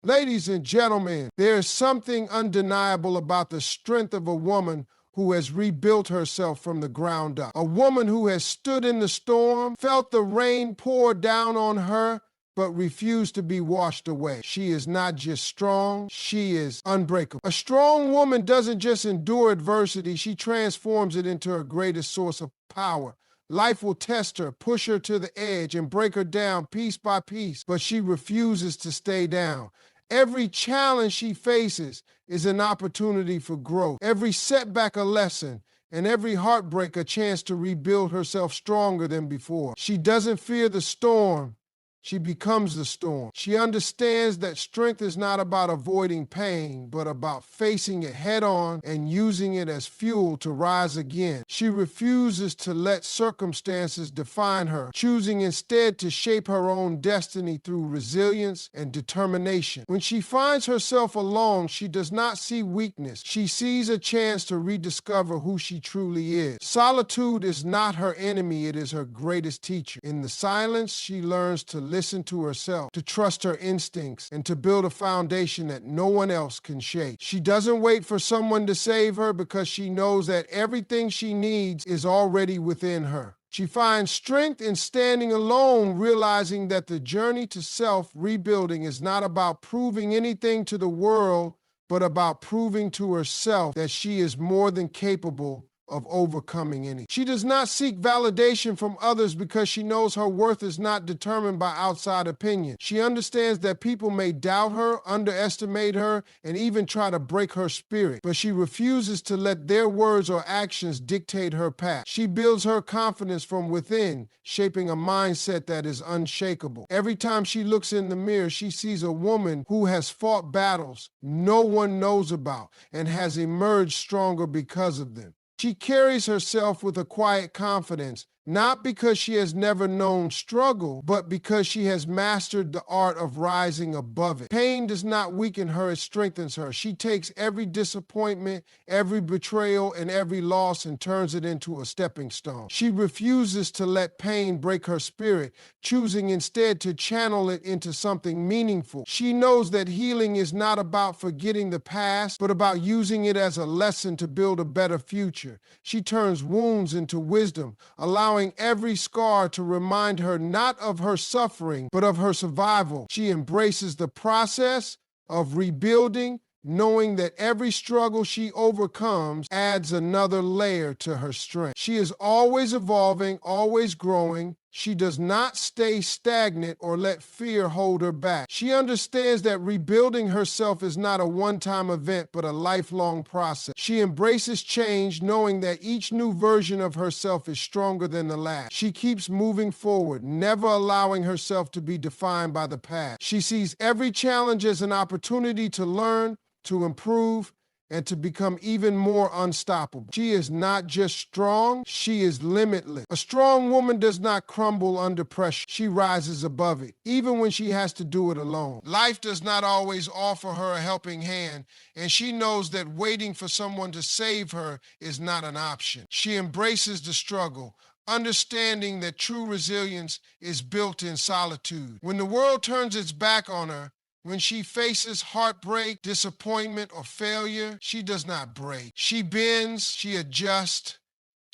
Ladies and gentlemen, there is something undeniable about the strength of a woman who has rebuilt herself from the ground up. A woman who has stood in the storm, felt the rain pour down on her, but refused to be washed away. She is not just strong, she is unbreakable. A strong woman doesn't just endure adversity, she transforms it into her greatest source of power. Life will test her, push her to the edge, and break her down piece by piece, but she refuses to stay down. Every challenge she faces is an opportunity for growth. Every setback a lesson, and every heartbreak a chance to rebuild herself stronger than before. She doesn't fear the storm. She becomes the storm. She understands that strength is not about avoiding pain, but about facing it head on and using it as fuel to rise again. She refuses to let circumstances define her, choosing instead to shape her own destiny through resilience and determination. When she finds herself alone, she does not see weakness. She sees a chance to rediscover who she truly is. Solitude is not her enemy, it is her greatest teacher. In the silence, she learns to listen to herself, to trust her instincts, and to build a foundation that no one else can shake. She doesn't wait for someone to save her because she knows that everything she needs is already within her. She finds strength in standing alone, realizing that the journey to self-rebuilding is not about proving anything to the world, but about proving to herself that she is more than capable of overcoming any. She does not seek validation from others because she knows her worth is not determined by outside opinion. She understands that people may doubt her, underestimate her, and even try to break her spirit, but she refuses to let their words or actions dictate her path. She builds her confidence from within, shaping a mindset that is unshakable. Every time she looks in the mirror, she sees a woman who has fought battles no one knows about and has emerged stronger because of them. She carries herself with a quiet confidence, not because she has never known struggle, but because she has mastered the art of rising above it. Pain does not weaken her, it strengthens her. She takes every disappointment, every betrayal, and every loss and turns it into a stepping stone. She refuses to let pain break her spirit, choosing instead to channel it into something meaningful. She knows that healing is not about forgetting the past, but about using it as a lesson to build a better future. She turns wounds into wisdom, allowing every scar to remind her not of her suffering, but of her survival. She embraces the process of rebuilding, knowing that every struggle she overcomes adds another layer to her strength. She is always evolving, always growing. She does not stay stagnant or let fear hold her back. She understands that rebuilding herself is not a one-time event, but a lifelong process. She embraces change, knowing that each new version of herself is stronger than the last. She keeps moving forward, never allowing herself to be defined by the past. She sees every challenge as an opportunity to learn, to improve, and to become even more unstoppable. She is not just strong, she is limitless. A strong woman does not crumble under pressure. She rises above it, even when she has to do it alone. Life does not always offer her a helping hand, and she knows that waiting for someone to save her is not an option. She embraces the struggle, understanding that true resilience is built in solitude. When the world turns its back on her, when she faces heartbreak, disappointment, or failure, she does not break. She bends, she adjusts,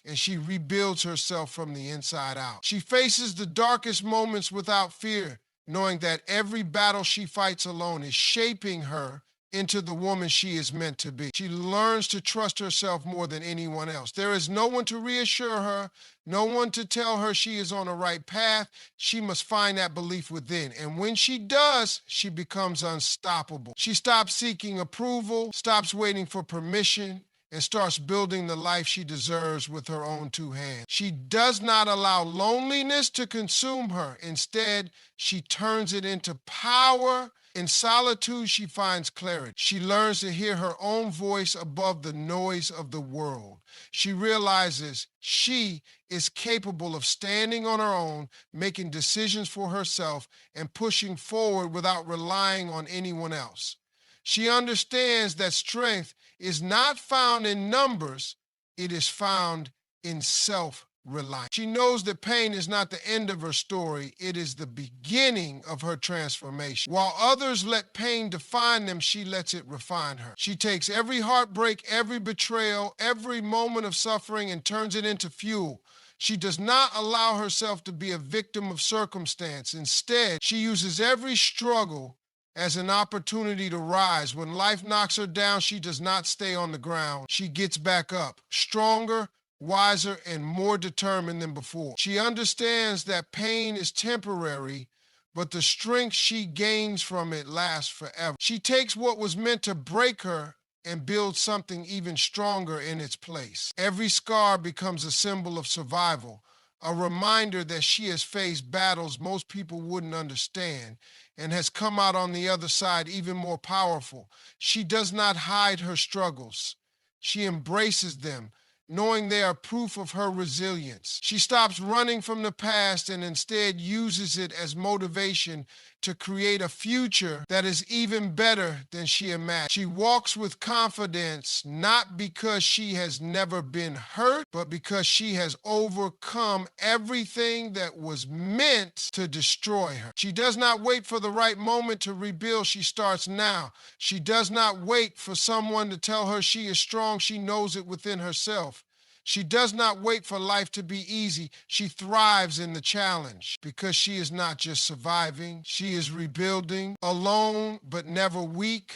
and she rebuilds herself from the inside out. She faces the darkest moments without fear, knowing that every battle she fights alone is shaping her into the woman she is meant to be. She learns to trust herself more than anyone else. There is no one to reassure her, no one to tell her she is on the right path. She must find that belief within. And when she does, she becomes unstoppable. She stops seeking approval, stops waiting for permission, and starts building the life she deserves with her own two hands. She does not allow loneliness to consume her. Instead, she turns it into power. In solitude, she finds clarity. She learns to hear her own voice above the noise of the world. She realizes she is capable of standing on her own, making decisions for herself, and pushing forward without relying on anyone else. She understands that strength is not found in numbers, it is found in self self-reliance. She knows that pain is not the end of her story, it is the beginning of her transformation. While others let pain define them, she lets it refine her. She takes every heartbreak, every betrayal, every moment of suffering and turns it into fuel. She does not allow herself to be a victim of circumstance. Instead, she uses every struggle as an opportunity to rise. When life knocks her down, she does not stay on the ground. She gets back up, stronger, wiser, and more determined than before. She understands that pain is temporary, but the strength she gains from it lasts forever. She takes what was meant to break her and builds something even stronger in its place. Every scar becomes a symbol of survival, a reminder that she has faced battles most people wouldn't understand and has come out on the other side even more powerful. She does not hide her struggles. She embraces them, knowing they are proof of her resilience. She stops running from the past and instead uses it as motivation to create a future that is even better than she imagined. She walks with confidence, not because she has never been hurt, but because she has overcome everything that was meant to destroy her. She does not wait for the right moment to rebuild. She starts now. She does not wait for someone to tell her she is strong. She knows it within herself. She does not wait for life to be easy. She thrives in the challenge because she is not just surviving. She is rebuilding, alone but never weak,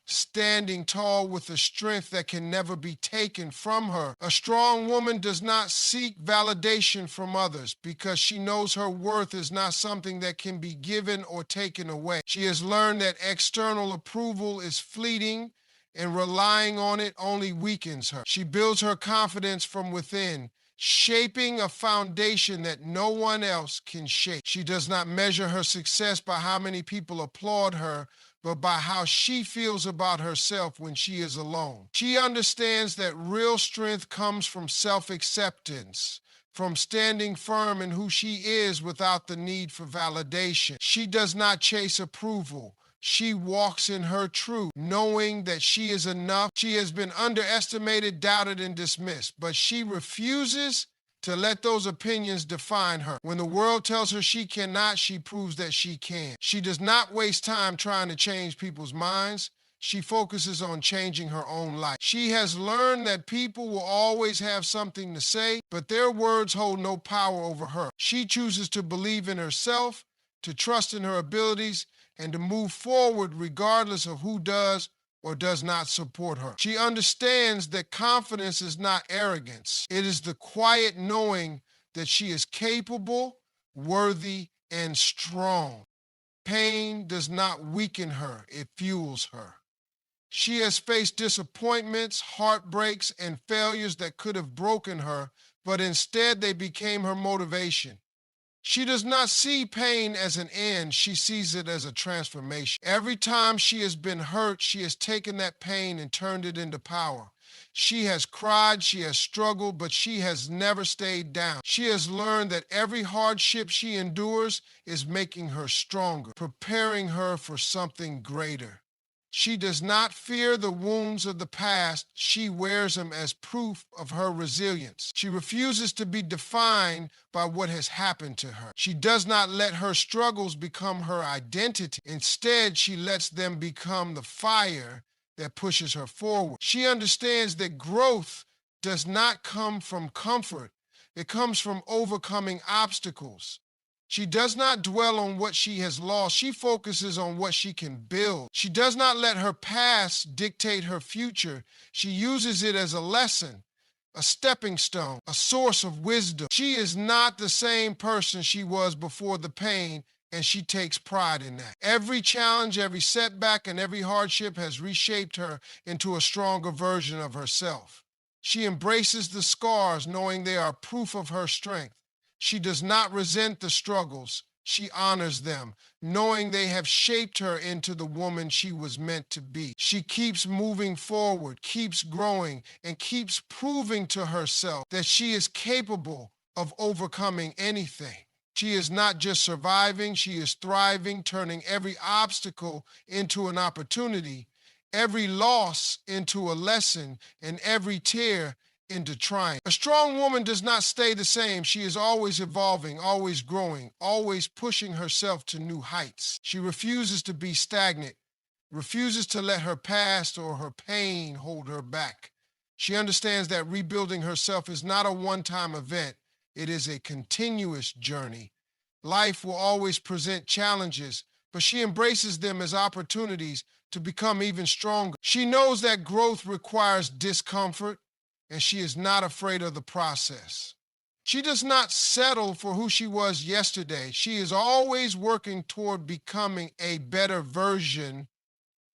standing tall with a strength that can never be taken from her. A strong woman does not seek validation from others because she knows her worth is not something that can be given or taken away. She has learned that external approval is fleeting, and relying on it only weakens her. She builds her confidence from within, shaping a foundation that no one else can shake. She does not measure her success by how many people applaud her, but by how she feels about herself when she is alone. She understands that real strength comes from self-acceptance, from standing firm in who she is without the need for validation. She does not chase approval. She walks in her truth, knowing that she is enough. She has been underestimated, doubted, and dismissed, but she refuses to let those opinions define her. When the world tells her she cannot, she proves that she can. She does not waste time trying to change people's minds. She focuses on changing her own life. She has learned that people will always have something to say, but their words hold no power over her. She chooses to believe in herself, to trust in her abilities, and to move forward regardless of who does or does not support her. She understands that confidence is not arrogance. It is the quiet knowing that she is capable, worthy, and strong. Pain does not weaken her, it fuels her. She has faced disappointments, heartbreaks, and failures that could have broken her, but instead they became her motivation. She does not see pain as an end, she sees it as a transformation. Every time she has been hurt, she has taken that pain and turned it into power. She has cried, she has struggled, but she has never stayed down. She has learned that every hardship she endures is making her stronger, preparing her for something greater. She does not fear the wounds of the past. She wears them as proof of her resilience. She refuses to be defined by what has happened to her. She does not let her struggles become her identity. Instead, she lets them become the fire that pushes her forward. She understands that growth does not come from comfort. It comes from overcoming obstacles. She does not dwell on what she has lost. She focuses on what she can build. She does not let her past dictate her future. She uses it as a lesson, a stepping stone, a source of wisdom. She is not the same person she was before the pain, and she takes pride in that. Every challenge, every setback, and every hardship has reshaped her into a stronger version of herself. She embraces the scars, knowing they are proof of her strength. She does not resent the struggles. She honors them, knowing they have shaped her into the woman she was meant to be. She keeps moving forward, keeps growing, and keeps proving to herself that she is capable of overcoming anything. She is not just surviving, she is thriving, turning every obstacle into an opportunity, every loss into a lesson, and every tear into triumph. A strong woman does not stay the same. She is always evolving, always growing, always pushing herself to new heights. She refuses to be stagnant, refuses to let her past or her pain hold her back. She understands that rebuilding herself is not a one-time event. It is a continuous journey. Life will always present challenges, but she embraces them as opportunities to become even stronger. She knows that growth requires discomfort, and she is not afraid of the process. She does not settle for who she was yesterday. She is always working toward becoming a better version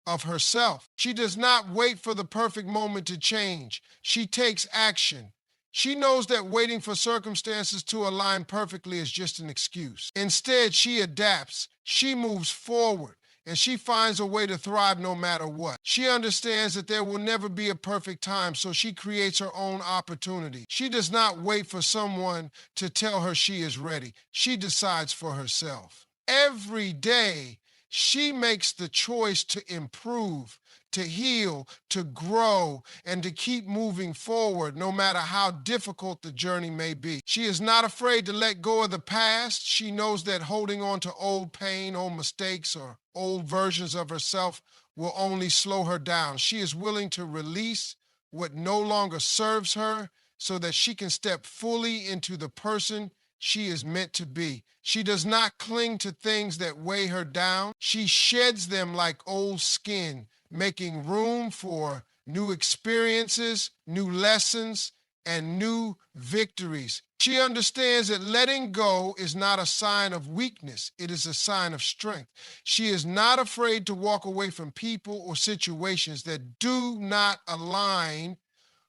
of herself. She does not wait for the perfect moment to change. She takes action. She knows that waiting for circumstances to align perfectly is just an excuse. Instead, she adapts, she moves forward, and she finds a way to thrive no matter what. She understands that there will never be a perfect time, so she creates her own opportunity. She does not wait for someone to tell her she is ready. She decides for herself. Every day, she makes the choice to improve, to heal, to grow, and to keep moving forward no matter how difficult the journey may be. She is not afraid to let go of the past. She knows that holding on to old pain, old mistakes, or old versions of herself will only slow her down. She is willing to release what no longer serves her so that she can step fully into the person she is meant to be. She does not cling to things that weigh her down. She sheds them like old skin, making room for new experiences, new lessons, and new victories. She understands that letting go is not a sign of weakness. It is a sign of strength. She is not afraid to walk away from people or situations that do not align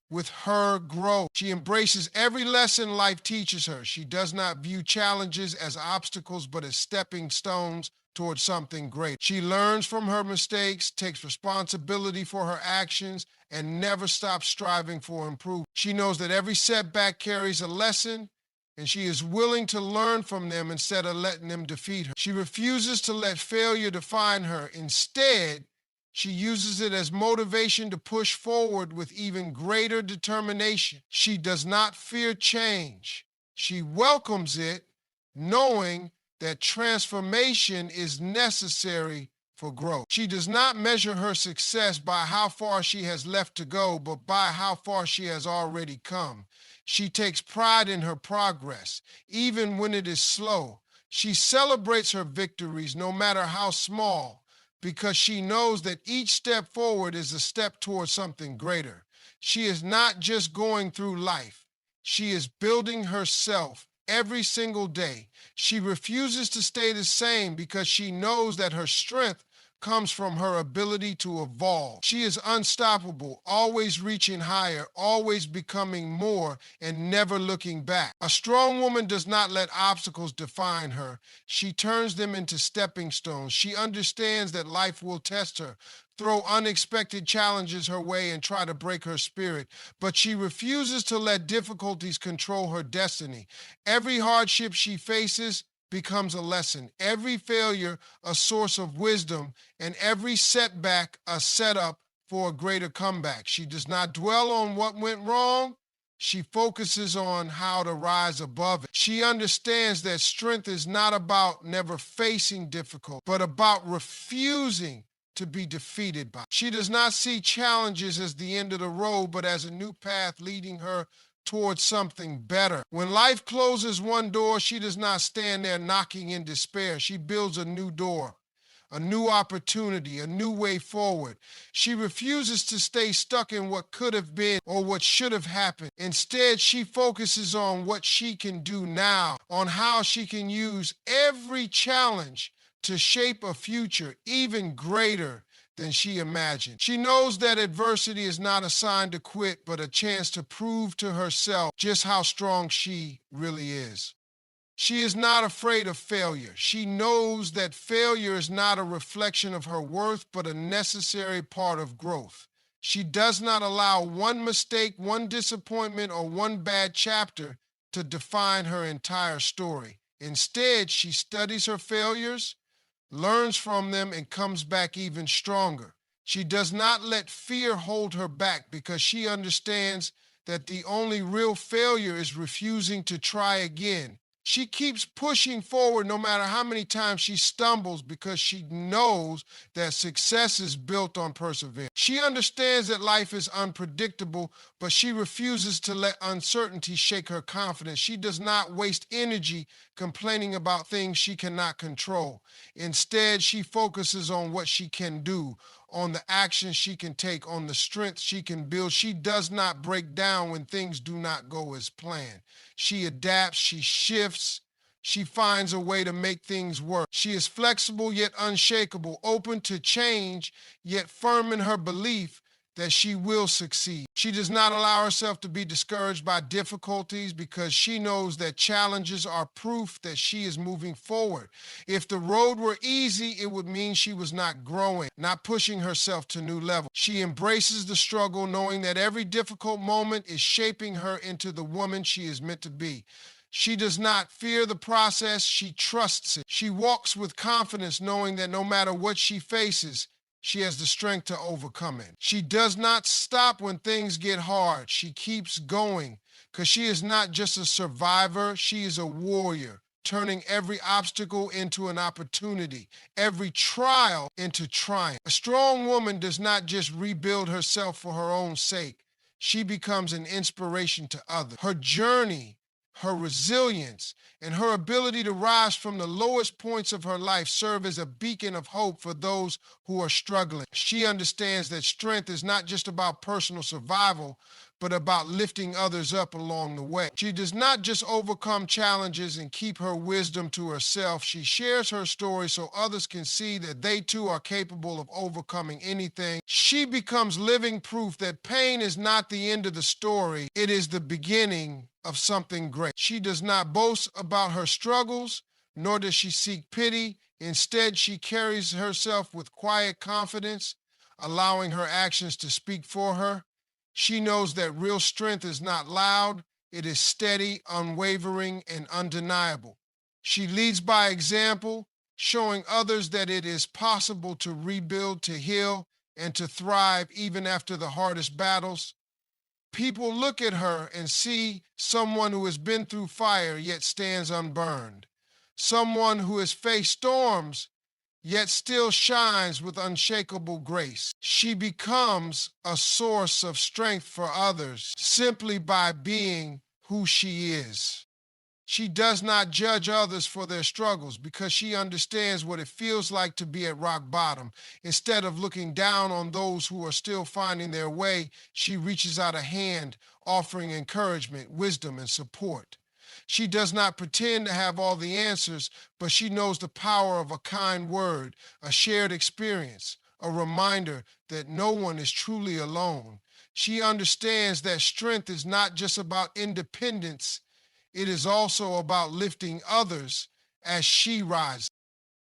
with her growth. She embraces every lesson life teaches her. She does not view challenges as obstacles, but as stepping stones towards something great. She learns from her mistakes, takes responsibility for her actions, and never stops striving for improvement. She knows that every setback carries a lesson, and she is willing to learn from them instead of letting them defeat her. She refuses to let failure define her. Instead, she uses it as motivation to push forward with even greater determination. She does not fear change. She welcomes it, knowing that transformation is necessary for growth. She does not measure her success by how far she has left to go, but by how far she has already come. She takes pride in her progress, even when it is slow. She celebrates her victories, no matter how small, because she knows that each step forward is a step towards something greater. She is not just going through life. She is building herself every single day. She refuses to stay the same because she knows that her strength comes from her ability to evolve. She is unstoppable, always reaching higher, always becoming more, and never looking back. A strong woman does not let obstacles define her. She turns them into stepping stones. She understands that life will test her, throw unexpected challenges her way, and try to break her spirit. But she refuses to let difficulties control her destiny. Every hardship she faces becomes a lesson, every failure a source of wisdom, and every setback a setup for a greater comeback. She does not dwell on what went wrong. She focuses on how to rise above it. She understands that strength is not about never facing difficult, but about refusing to be defeated by. She does not see challenges as the end of the road, but as a new path leading her towards something better. When life closes one door, she does not stand there knocking in despair. She builds a new door, a new opportunity, a new way forward. She refuses to stay stuck in what could have been or what should have happened. Instead, she focuses on what she can do now, on how she can use every challenge to shape a future even greater than she imagined. She knows that adversity is not a sign to quit, but a chance to prove to herself just how strong she really is. She is not afraid of failure. She knows that failure is not a reflection of her worth, but a necessary part of growth. She does not allow one mistake, one disappointment, or one bad chapter to define her entire story. Instead, she studies her failures, learns from them, and comes back even stronger. She does not let fear hold her back because she understands that the only real failure is refusing to try again. She keeps pushing forward no matter how many times she stumbles because she knows that success is built on perseverance. She understands that life is unpredictable, but she refuses to let uncertainty shake her confidence. She does not waste energy complaining about things she cannot control. Instead, she focuses on what she can do, on the actions she can take, on the strength she can build. She does not break down when things do not go as planned. She adapts, she shifts, she finds a way to make things work. She is flexible yet unshakable, open to change yet firm in her belief that she will succeed. She does not allow herself to be discouraged by difficulties because she knows that challenges are proof that she is moving forward. If the road were easy, it would mean she was not growing, not pushing herself to new levels. She embraces the struggle, knowing that every difficult moment is shaping her into the woman she is meant to be. She does not fear the process, she trusts it. She walks with confidence, knowing that no matter what she faces, she has the strength to overcome it. She does not stop when things get hard. She keeps going because she is not just a survivor, she is a warrior, turning every obstacle into an opportunity, every trial into triumph. A strong woman does not just rebuild herself for her own sake. She becomes an inspiration to others. Her journey, her resilience, and her ability to rise from the lowest points of her life serve as a beacon of hope for those who are struggling. She understands that strength is not just about personal survival, but about lifting others up along the way. She does not just overcome challenges and keep her wisdom to herself. She shares her story so others can see that they too are capable of overcoming anything. She becomes living proof that pain is not the end of the story. It is the beginning of something great. She does not boast about her struggles, nor does she seek pity. Instead, she carries herself with quiet confidence, allowing her actions to speak for her. She knows that real strength is not loud, it is steady, unwavering, and undeniable. She leads by example, showing others that it is possible to rebuild, to heal, and to thrive even after the hardest battles. People look at her and see someone who has been through fire yet stands unburned, someone who has faced storms yet still shines with unshakable grace. She becomes a source of strength for others simply by being who she is. She does not judge others for their struggles because she understands what it feels like to be at rock bottom. Instead of looking down on those who are still finding their way, she reaches out a hand, offering encouragement, wisdom, and support. She does not pretend to have all the answers, but she knows the power of a kind word, a shared experience, a reminder that no one is truly alone. She understands that strength is not just about independence, it is also about lifting others as she rises.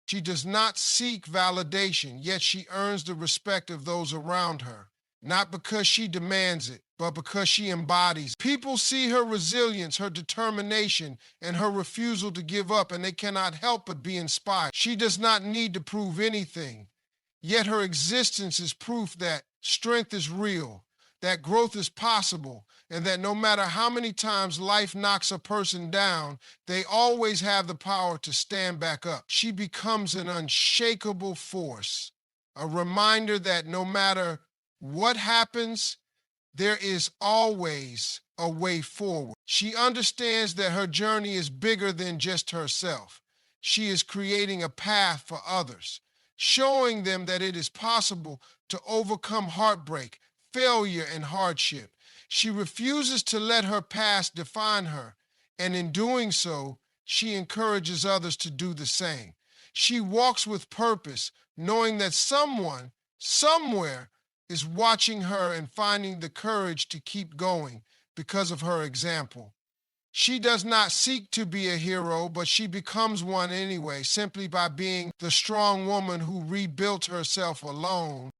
She does not seek validation, yet she earns the respect of those around her, not because she demands it, but because she embodies it. People see her resilience, her determination, and her refusal to give up, and they cannot help but be inspired. She does not need to prove anything, yet her existence is proof that strength is real, that growth is possible, and that no matter how many times life knocks a person down, they always have the power to stand back up. She becomes an unshakable force, a reminder that no matter what happens, there is always a way forward. She understands that her journey is bigger than just herself. She is creating a path for others, showing them that it is possible to overcome heartbreak, failure, and hardship. She refuses to let her past define her, and in doing so, she encourages others to do the same. She walks with purpose, knowing that someone, somewhere, is watching her and finding the courage to keep going because of her example. She does not seek to be a hero, but she becomes one anyway, simply by being the strong woman who rebuilt herself alone